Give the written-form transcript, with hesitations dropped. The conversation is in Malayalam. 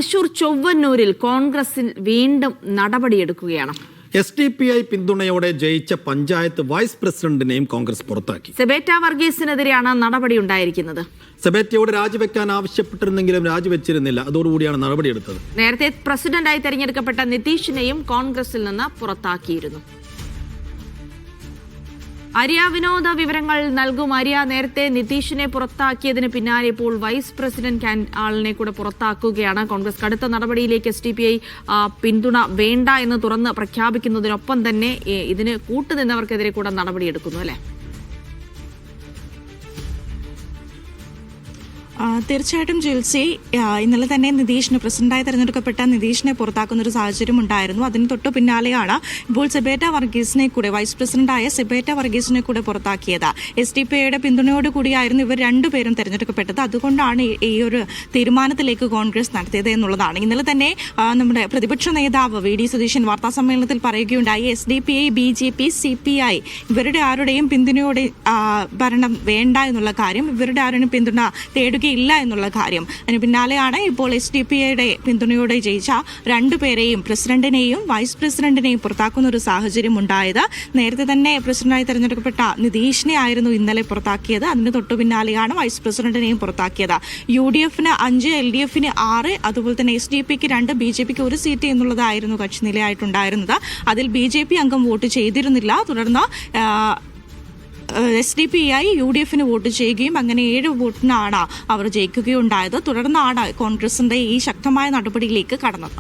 തൃശൂർ ചൊവ്വന്നൂരിൽ കോൺഗ്രസിൽ വീണ്ടും നടപടിയെടുക്കുകയാണ്. SDPI പിന്തുണയോടെ ജയിച്ച പഞ്ചായത്ത് വൈസ് പ്രസിഡന്റിനെയും കോൺഗ്രസ് പുറത്താക്കി. സെബേറ്റ വർഗീസിനെതിരെയാണ് നടപടിയുണ്ടായിരിക്കുന്നത്. സെബേറ്റയോട് രാജിവെക്കാൻ ആവശ്യപ്പെട്ടിരുന്നെങ്കിലും രാജിവെച്ചിരുന്നില്ല. അതോടുകൂടിയാണ് നടപടിയെടുത്തത്. നേരത്തെ പ്രസിഡന്റായി തെരഞ്ഞെടുക്കപ്പെട്ട നിതീഷിനെയും കോൺഗ്രസിൽ നിന്ന് പുറത്താക്കിയിരുന്നു. ആര്യ വിനോദ വിവരങ്ങൾ നൽകും. ആര്യ, നേരത്തെ നിതീഷിനെ പുറത്താക്കിയതിന് പിന്നാലെ ഇപ്പോൾ വൈസ് പ്രസിഡന്റ് ആളിനെ കൂടെ പുറത്താക്കുകയാണ് കോൺഗ്രസ്. കടുത്ത നടപടിയിലേക്ക് SDPI പിന്തുണ വേണ്ട എന്ന് തുറന്ന് പ്രഖ്യാപിക്കുന്നതിനൊപ്പം തന്നെ ഇതിന് കൂട്ടുനിന്നവർക്കെതിരെ കൂടെ നടപടിയെടുക്കുന്നു, അല്ലേ? തീർച്ചയായിട്ടും ജിൽസി, ഇന്നലെ തന്നെ പ്രസിഡന്റായി തെരഞ്ഞെടുക്കപ്പെട്ട നിതീഷിനെ പുറത്താക്കുന്ന ഒരു സാഹചര്യം ഉണ്ടായിരുന്നു. അതിന് തൊട്ടു പിന്നാലെയാണ് ഇപ്പോൾ സെബേറ്റ വർഗീസിനെ കൂടെ, വൈസ് പ്രസിഡന്റായ സെബേറ്റ വർഗീസിനെ കൂടെ പുറത്താക്കിയത്. SDPIയുടെ പിന്തുണയോടുകൂടിയായിരുന്നു ഇവർ രണ്ടുപേരും തെരഞ്ഞെടുക്കപ്പെട്ടത്. അതുകൊണ്ടാണ് ഈ ഒരു തീരുമാനത്തിലേക്ക് കോൺഗ്രസ് നടത്തിയത് എന്നുള്ളതാണ്. ഇന്നലെ തന്നെ നമ്മുടെ പ്രതിപക്ഷ നേതാവ് VD സതീശൻ വാർത്താസമ്മേളനത്തിൽ പറയുകയുണ്ടായി, SDPI, BJP, CPI ഇവരുടെ ആരുടെയും പിന്തുണയോടെ ഭരണം വേണ്ട എന്നുള്ള കാര്യം, ഇവരുടെ ആരുടെയും പിന്തുണ തേടുകയില്ല എന്നുള്ള കാര്യം. അതിന് പിന്നാലെയാണ് ഇപ്പോൾ SDPIയുടെ പിന്തുണയോടെ ജയിച്ച രണ്ടുപേരെയും, പ്രസിഡന്റിനെയും വൈസ് പ്രസിഡന്റിനെയും പുറത്താക്കുന്ന ഒരു സാഹചര്യം ഉണ്ടായത്. നേരത്തെ തന്നെ പ്രസിഡന്റായി തെരഞ്ഞെടുക്കപ്പെട്ട നിതീഷിനെ ആയിരുന്നു ഇന്നലെ പുറത്താക്കിയത്. അതിന് തൊട്ടു പിന്നാലെയാണ് വൈസ് പ്രസിഡന്റിനെയും പുറത്താക്കിയത്. UDFന് 5, LDFന് 6, അതുപോലെ തന്നെ SDPക്ക് 2, BJPക്ക് 1 സീറ്റ് എന്നുള്ളതായിരുന്നു കക്ഷിനിലയായിട്ടുണ്ടായിരുന്നത്. അതിൽ BJP അംഗം വോട്ട് ചെയ്തിരുന്നില്ല. തുടർന്ന് SDPI UDFന് വോട്ട് ചെയ്യുകയും അങ്ങനെ 7 വോട്ടിനാണ് അവർ ജയിക്കുകയുണ്ടായത്. തുടർന്നാണ് കോൺഗ്രസിന്റെ ഈ ശക്തമായ നടപടിയിലേക്ക് കടന്നത്.